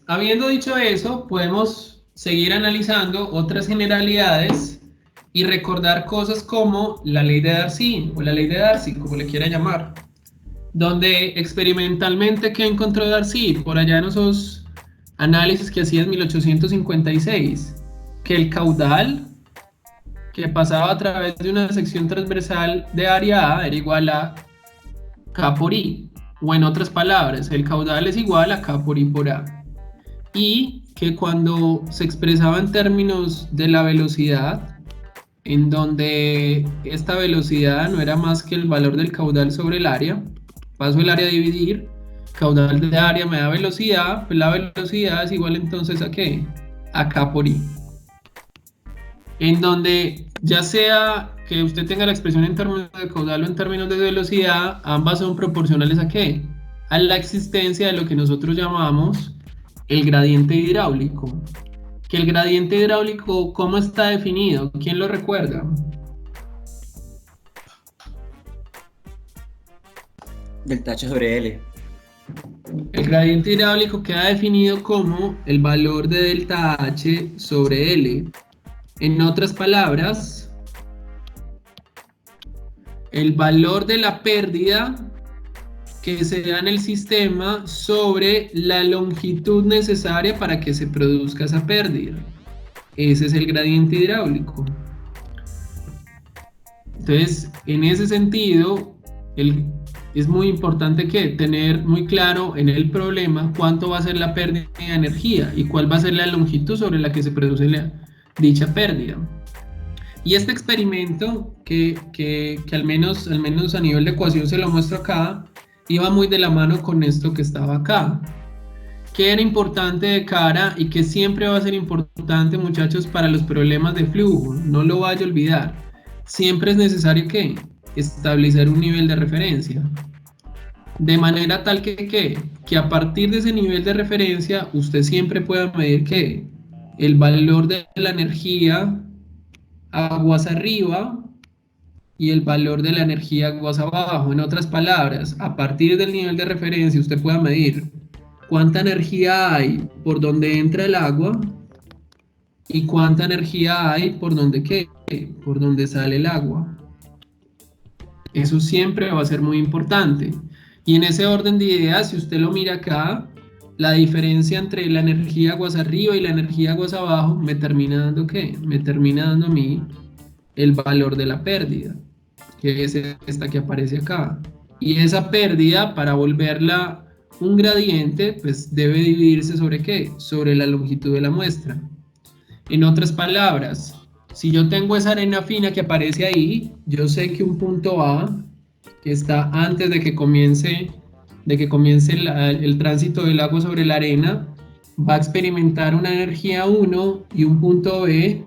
Habiendo dicho eso, podemos seguir analizando otras generalidades y recordar cosas como la ley de Darcy o la ley de Darcy, como le quiera llamar, donde experimentalmente, ¿qué encontró Darcy por allá en esos análisis que hacía en 1856? Que el caudal que pasaba a través de una sección transversal de área A era igual a K por I, o en otras palabras, el caudal es igual a K por I por A. Y que cuando se expresaba en términos de la velocidad, en donde esta velocidad no era más que el valor del caudal sobre el área, paso el área a dividir, caudal de área me da velocidad, pues la velocidad es igual entonces ¿a qué? A K por I. En donde ya sea que usted tenga la expresión en términos de caudal o en términos de velocidad, ambas son proporcionales ¿a qué? A la existencia de lo que nosotros llamamos el gradiente hidráulico. Que el gradiente hidráulico, ¿cómo está definido? ¿Quién lo recuerda? Delta H sobre L. El gradiente hidráulico queda definido como el valor de delta H sobre L. En otras palabras, el valor de la pérdida que se da en el sistema sobre la longitud necesaria para que se produzca esa pérdida. Ese es el gradiente hidráulico. Entonces, en ese sentido, es muy importante que tener muy claro en el problema cuánto va a ser la pérdida de energía y cuál va a ser la longitud sobre la que se produce dicha pérdida. Y este experimento, que al menos a nivel de ecuación se lo muestro acá, iba muy de la mano con esto que estaba acá. Que era importante de cara y que siempre va a ser importante, muchachos, para los problemas de flujo. No lo vaya a olvidar. Siempre es necesario que establecer un nivel de referencia. De manera tal que a partir de ese nivel de referencia usted siempre pueda medir que el valor de la energía aguas arriba y el valor de la energía aguas abajo. En otras palabras, a partir del nivel de referencia usted pueda medir cuánta energía hay por donde entra el agua y cuánta energía hay por donde ¿qué? Por donde sale el agua. Eso siempre va a ser muy importante. Y en ese orden de ideas, si usted lo mira acá, la diferencia entre la energía aguas arriba y la energía aguas abajo me termina dando ¿qué? Me termina dando a mí el valor de la pérdida, que es esta que aparece acá. Y esa pérdida, para volverla un gradiente, pues debe dividirse sobre ¿qué? Sobre la longitud de la muestra. En otras palabras, si yo tengo esa arena fina que aparece ahí, yo sé que un punto A, que está antes de que comience el tránsito del agua sobre la arena, va a experimentar una energía 1 y un punto B,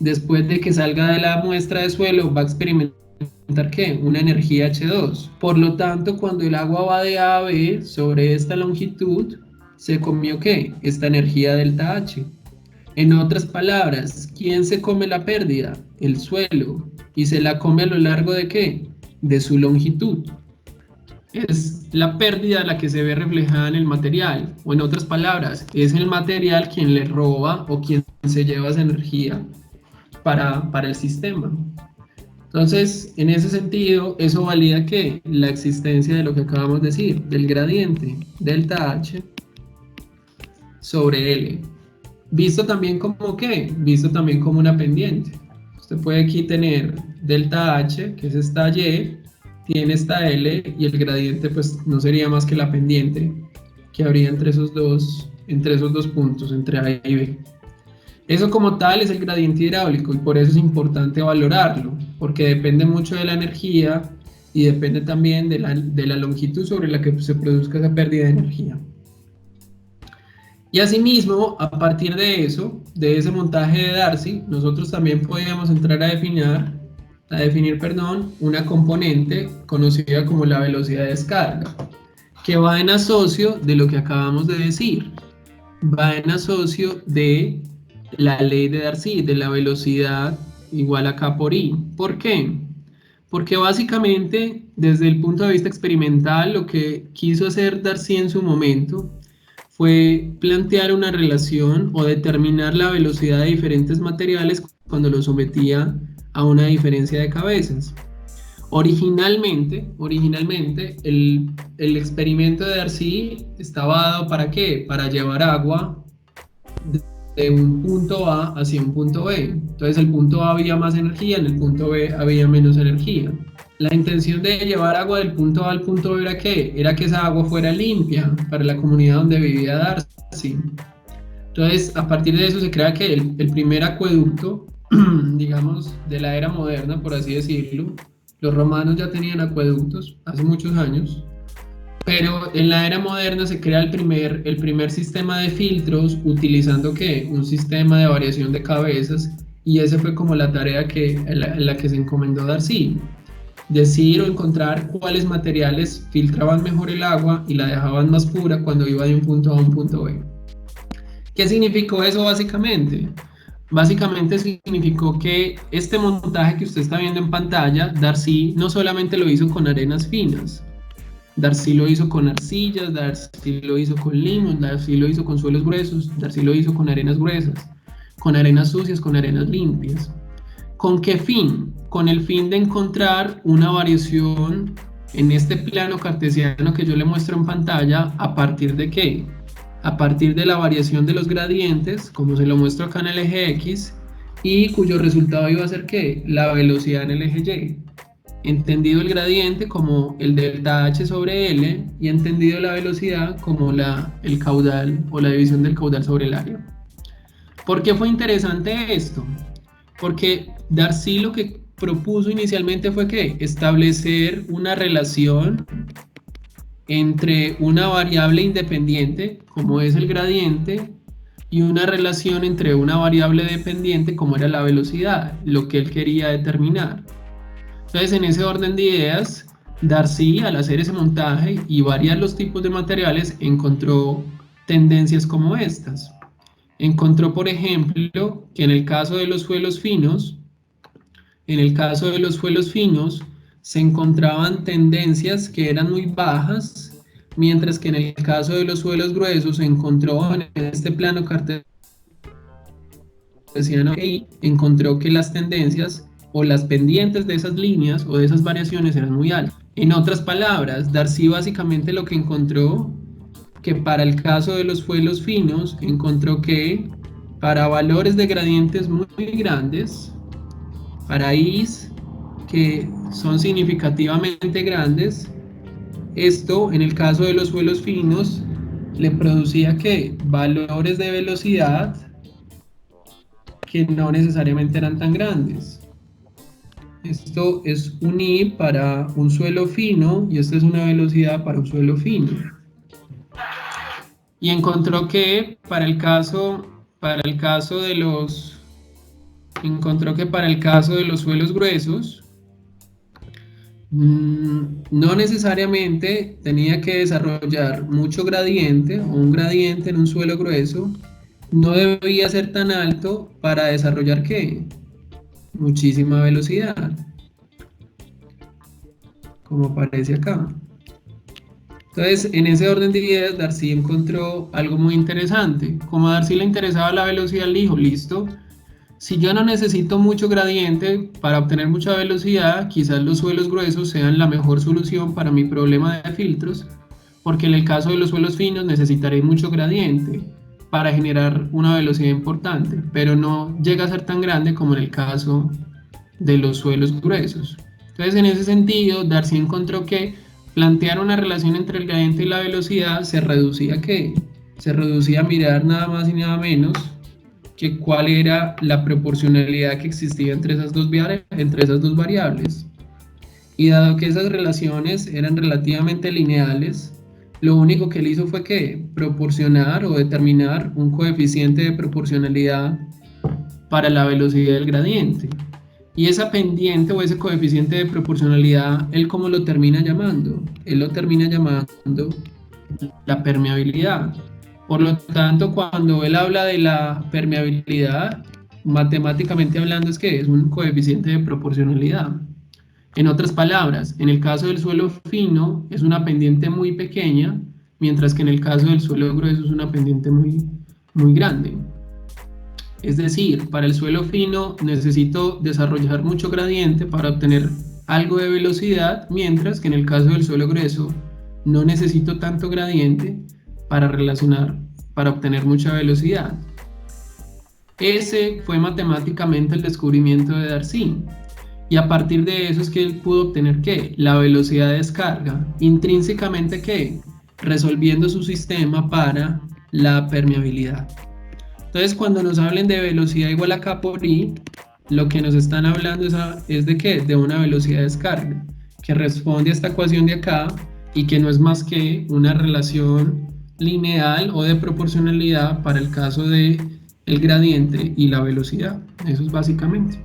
después de que salga de la muestra de suelo, va a experimentar ¿qué? Una energía H2. Por lo tanto, cuando el agua va de A a B sobre esta longitud, se comió ¿qué? Esta energía delta H. En otras palabras, ¿quién se come la pérdida? El suelo. ¿Y se la come a lo largo de qué? De su longitud. Es la pérdida la que se ve reflejada en el material. O en otras palabras, es el material quien le roba o quien se lleva esa energía para el sistema. Entonces, en ese sentido, eso valida que la existencia de lo que acabamos de decir, del gradiente delta H sobre L. Visto también como ¿qué? Visto también como una pendiente. Usted puede aquí tener delta H, que es esta Y, tiene esta L y el gradiente pues no sería más que la pendiente que habría entre esos dos puntos, entre A y B. Eso como tal es el gradiente hidráulico y por eso es importante valorarlo, porque depende mucho de la energía y depende también de la longitud sobre la que se produzca esa pérdida de energía. Y asimismo, a partir de eso, de ese montaje de Darcy, nosotros también podríamos entrar a definir, una componente conocida como la velocidad de descarga, que va en asocio de lo que acabamos de decir, va en asocio de la ley de Darcy, de la velocidad igual a K por I. ¿Por qué? Porque básicamente, desde el punto de vista experimental, lo que quiso hacer Darcy en su momento fue plantear una relación o determinar la velocidad de diferentes materiales cuando los sometía a una diferencia de cabezas. Originalmente el experimento de Darcy estaba dado ¿para qué? Para llevar agua de un punto A hacia un punto B. Entonces el punto A había más energía, en el punto B había menos energía. La intención de llevar agua del punto A al punto B era ¿qué? Era que esa agua fuera limpia para la comunidad donde vivía Darcy. Entonces, a partir de eso se crea que el primer acueducto, digamos, de la era moderna, por así decirlo. Los romanos ya tenían acueductos hace muchos años, pero en la era moderna se crea el primer sistema de filtros utilizando ¿qué? Un sistema de variación de cabezas, y esa fue como la tarea en la que se encomendó Darcy. Decir o encontrar cuáles materiales filtraban mejor el agua y la dejaban más pura cuando iba de un punto A a un punto B. ¿Qué significó eso básicamente? Básicamente significó que este montaje que usted está viendo en pantalla, Darcy no solamente lo hizo con arenas finas, Darcy lo hizo con arcillas, Darcy lo hizo con limos, Darcy lo hizo con suelos gruesos, Darcy lo hizo con arenas gruesas, con arenas sucias, con arenas limpias. ¿Con qué fin? Con el fin de encontrar una variación en este plano cartesiano que yo le muestro en pantalla. ¿A partir de qué? A partir de la variación de los gradientes, como se lo muestro acá en el eje X, y cuyo resultado iba a ser ¿qué? La velocidad en el eje Y. Entendido el gradiente como el delta H sobre L, y entendido la velocidad como el caudal o la división del caudal sobre el área. ¿Por qué fue interesante esto? Porque Darcy lo que propuso inicialmente fue que establecer una relación entre una variable independiente, como es el gradiente, y una relación entre una variable dependiente, como era la velocidad, lo que él quería determinar. Entonces, en ese orden de ideas, Darcy, al hacer ese montaje y variar los tipos de materiales, encontró tendencias como estas. Encontró, por ejemplo, que en el caso de los suelos finos, se encontraban tendencias que eran muy bajas, mientras que en el caso de los suelos gruesos se encontró en este plano cartesiano y encontró que las tendencias o las pendientes de esas líneas o de esas variaciones eran muy altas. En otras palabras, Darcy básicamente lo que encontró, que para el caso de los suelos finos, encontró que para valores de gradientes muy grandes, para I's que son significativamente grandes, esto en el caso de los suelos finos le producía que valores de velocidad que no necesariamente eran tan grandes. Esto es un I para un suelo fino y esta es una velocidad para un suelo fino. Y encontró que para el caso de los suelos gruesos, no necesariamente tenía que desarrollar mucho gradiente o un gradiente en un suelo grueso, no debía ser tan alto para desarrollar ¿qué? Muchísima velocidad, como aparece acá. Entonces, en ese orden de ideas, Darcy encontró algo muy interesante. Como a Darcy le interesaba la velocidad, le dijo, listo, si yo no necesito mucho gradiente para obtener mucha velocidad, quizás los suelos gruesos sean la mejor solución para mi problema de filtros, porque en el caso de los suelos finos necesitaré mucho gradiente para generar una velocidad importante, pero no llega a ser tan grande como en el caso de los suelos gruesos. Entonces, en ese sentido, Darcy encontró que plantear una relación entre el gradiente y la velocidad se reducía a mirar nada más y nada menos que cuál era la proporcionalidad que existía entre esas dos variables. Y dado que esas relaciones eran relativamente lineales, lo único que él hizo fue que proporcionar o determinar un coeficiente de proporcionalidad para la velocidad del gradiente. Y esa pendiente o ese coeficiente de proporcionalidad, ¿él cómo lo termina llamando? Él lo termina llamando la permeabilidad. Por lo tanto, cuando él habla de la permeabilidad, matemáticamente hablando es que es un coeficiente de proporcionalidad. En otras palabras, en el caso del suelo fino es una pendiente muy pequeña, mientras que en el caso del suelo grueso es una pendiente muy, muy grande. Es decir, para el suelo fino necesito desarrollar mucho gradiente para obtener algo de velocidad, mientras que en el caso del suelo grueso no necesito tanto gradiente para para obtener mucha velocidad. Ese fue matemáticamente el descubrimiento de Darcy. Y a partir de eso es que él pudo obtener ¿qué? La velocidad de descarga. Intrínsecamente ¿qué? Resolviendo su sistema para la permeabilidad. Entonces, cuando nos hablen de velocidad igual a K por I, lo que nos están hablando es de ¿qué? De una velocidad de descarga, que responde a esta ecuación de acá y que no es más que una relación lineal o de proporcionalidad para el caso de el gradiente y la velocidad. Eso es básicamente.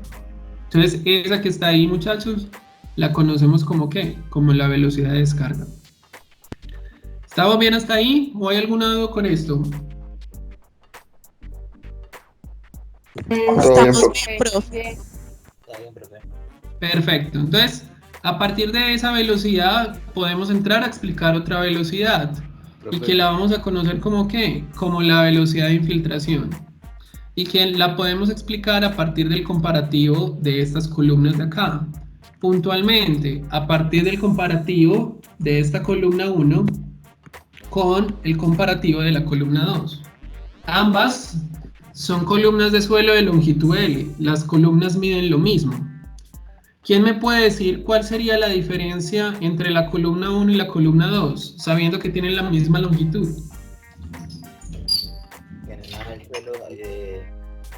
Entonces, esa que está ahí, muchachos, la conocemos como ¿qué? Como la velocidad de descarga. ¿Estamos bien hasta ahí? ¿O hay alguna duda con esto? Estamos bien, profe. Está bien, profe. Perfecto. Entonces, a partir de esa velocidad podemos entrar a explicar otra velocidad y que la vamos a conocer como ¿qué? Como la velocidad de infiltración. Y que la podemos explicar a partir del comparativo de estas columnas de acá. Puntualmente, a partir del comparativo de esta columna 1 con el comparativo de la columna 2. Ambas son columnas de suelo de longitud L. Las columnas miden lo mismo. ¿Quién me puede decir cuál sería la diferencia entre la columna 1 y la columna 2, sabiendo que tienen la misma longitud? En el suelo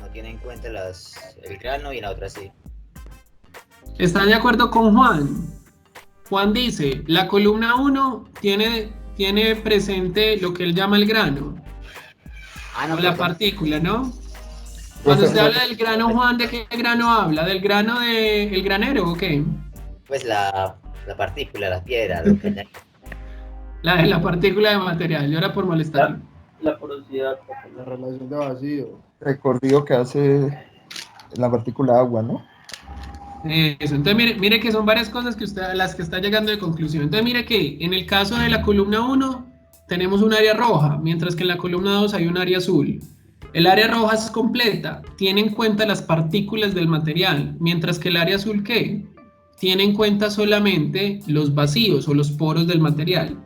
no tiene en cuenta el grano y en la otra sí. ¿Están de acuerdo con Juan? Juan dice, la columna 1 tiene presente lo que él llama el grano, No, o la partícula, ¿no? Cuando usted habla del grano, Juan, ¿de qué grano habla? ¿Del grano del granero o qué? Pues la partícula, la piedra, lo que hay. La partícula de material, y ahora por molestar. La porosidad. La relación de vacío, recorrido que hace la partícula agua, ¿no? Eso, entonces mire que son varias cosas que usted, las que está llegando de conclusión. Entonces mire que en el caso de la columna 1 tenemos un área roja, mientras que en la columna 2 hay un área azul. El área roja es completa, tiene en cuenta las partículas del material, mientras que el área azul ¿qué? Tiene en cuenta solamente los vacíos o los poros del material.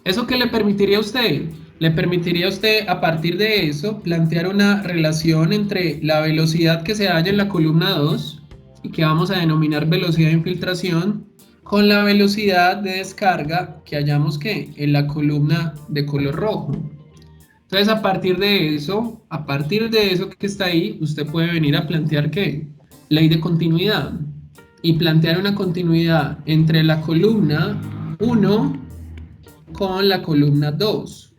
¿Eso qué le permitiría a usted? Le permitiría a usted, a partir de eso, plantear una relación entre la velocidad que se halla en la columna 2 y que vamos a denominar velocidad de infiltración con la velocidad de descarga que hallamos ¿qué? En la columna de color rojo. Entonces, a partir de eso que está ahí, usted puede venir a plantear ¿qué? Ley de continuidad y plantear una continuidad entre la columna 1 con la columna 2.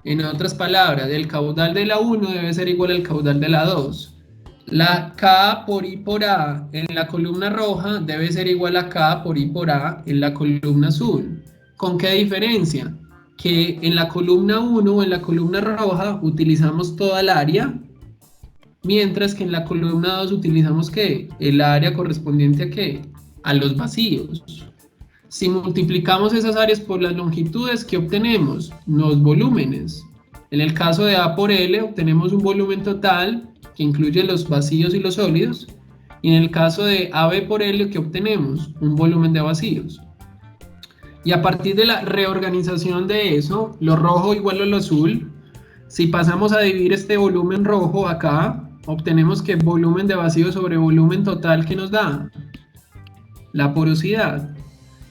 En otras palabras, el caudal de la 1 debe ser igual al caudal de la 2. La K por I por A en la columna roja debe ser igual a K por I por A en la columna azul. ¿Con qué diferencia? Que en la columna 1 o en la columna roja utilizamos toda el área, mientras que en la columna 2 utilizamos ¿qué? El área correspondiente a ¿qué? A los vacíos. Si multiplicamos esas áreas por las longitudes, ¿qué obtenemos? Los volúmenes. En el caso de A por L obtenemos un volumen total que incluye los vacíos y los sólidos, y en el caso de AB por L, ¿qué obtenemos? Un volumen de vacíos. Y a partir de la reorganización de eso, lo rojo igual a lo azul, si pasamos a dividir este volumen rojo acá, obtenemos que volumen de vacío sobre volumen total, ¿qué nos da? La porosidad.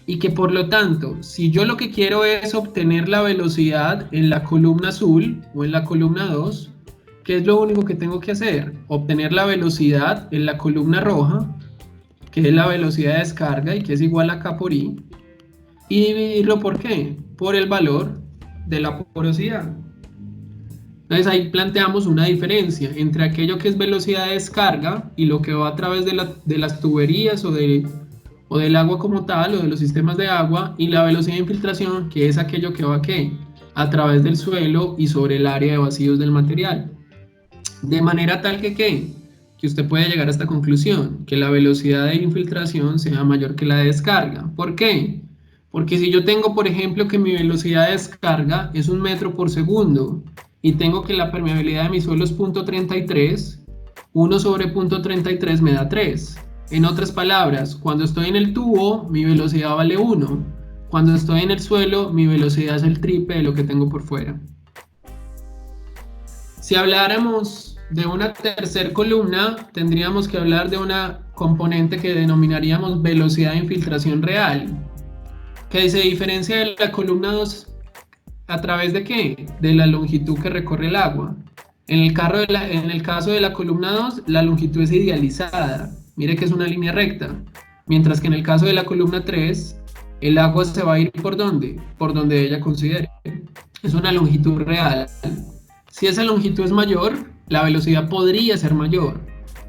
Y que por lo tanto, si yo lo que quiero es obtener la velocidad en la columna azul o en la columna 2, ¿qué es lo único que tengo que hacer? Obtener la velocidad en la columna roja, que es la velocidad de descarga y que es igual a K por I, y dividirlo ¿por qué? Por el valor de la porosidad. Entonces ahí planteamos una diferencia entre aquello que es velocidad de descarga y lo que va a través de las tuberías o del agua como tal, o de los sistemas de agua, y la velocidad de infiltración, que es aquello que va ¿qué? A través del suelo y sobre el área de vacíos del material. De manera tal que usted puede llegar a esta conclusión, que la velocidad de infiltración sea mayor que la de descarga. ¿Por qué? Porque si yo tengo, por ejemplo, que mi velocidad de descarga es 1 metro por segundo y tengo que la permeabilidad de mi suelo es 0,33, 1 sobre 0,33 me da 3. En otras palabras, cuando estoy en el tubo, mi velocidad vale 1. Cuando estoy en el suelo, mi velocidad es el triple de lo que tengo por fuera. Si habláramos de una tercera columna, tendríamos que hablar de una componente que denominaríamos velocidad de infiltración real, que se diferencia de la columna 2 a través de ¿qué? De la longitud que recorre el agua. En el caso de la columna 2, la longitud es idealizada. Mire que es una línea recta. Mientras que en el caso de la columna 3, el agua se va a ir ¿por dónde? Por donde ella considere. Es una longitud real. Si esa longitud es mayor, la velocidad podría ser mayor.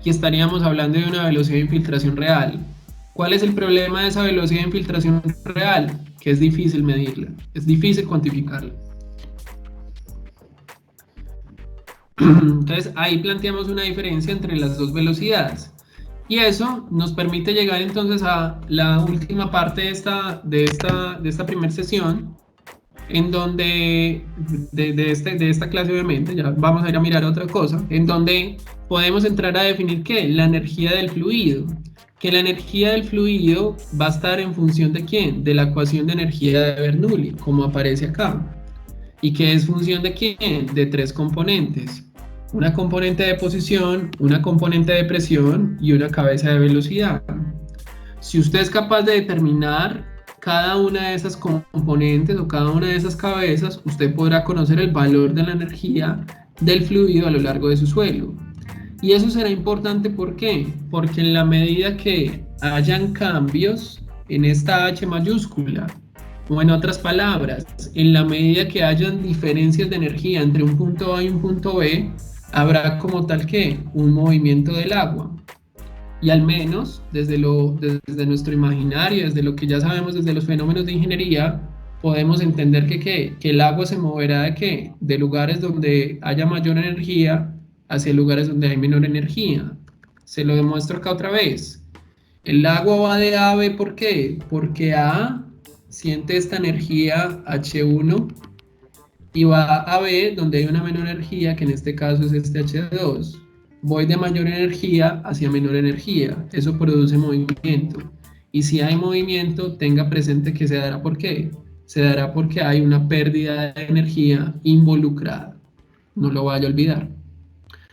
Y estaríamos hablando de una velocidad de infiltración real. ¿Cuál es el problema de esa velocidad de infiltración real? Que es difícil medirla, es difícil cuantificarla. Entonces ahí planteamos una diferencia entre las dos velocidades. Y eso nos permite llegar entonces a la última parte de esta primera sesión, en donde, de esta clase obviamente, ya vamos a ir a mirar otra cosa, en donde podemos entrar a definir ¿qué? La energía del fluido. Que la energía del fluido va a estar en función de ¿quién? De la ecuación de energía de Bernoulli, como aparece acá. ¿Y que es función de quién? De 3 componentes. Una componente de posición, una componente de presión y una cabeza de velocidad. Si usted es capaz de determinar cada una de esas componentes o cada una de esas cabezas, usted podrá conocer el valor de la energía del fluido a lo largo de su suelo. Y eso será importante, ¿por qué? Porque en la medida que hayan cambios en esta H mayúscula, o en otras palabras, en la medida que hayan diferencias de energía entre un punto A y un punto B, habrá como tal que un movimiento del agua. Y al menos desde nuestro imaginario, desde lo que ya sabemos desde los fenómenos de ingeniería, podemos entender que el agua se moverá de ¿qué? De lugares donde haya mayor energía hacia lugares donde hay menor energía. Se lo demuestro acá otra vez. El agua va de A a B, ¿por qué? Porque A siente esta energía H1 y va a B donde hay una menor energía, que en este caso es este H2. Voy de mayor energía hacia menor energía. Eso produce movimiento. Y si hay movimiento, tenga presente que se dará ¿por qué? Se dará porque hay una pérdida de energía involucrada. No lo vaya a olvidar.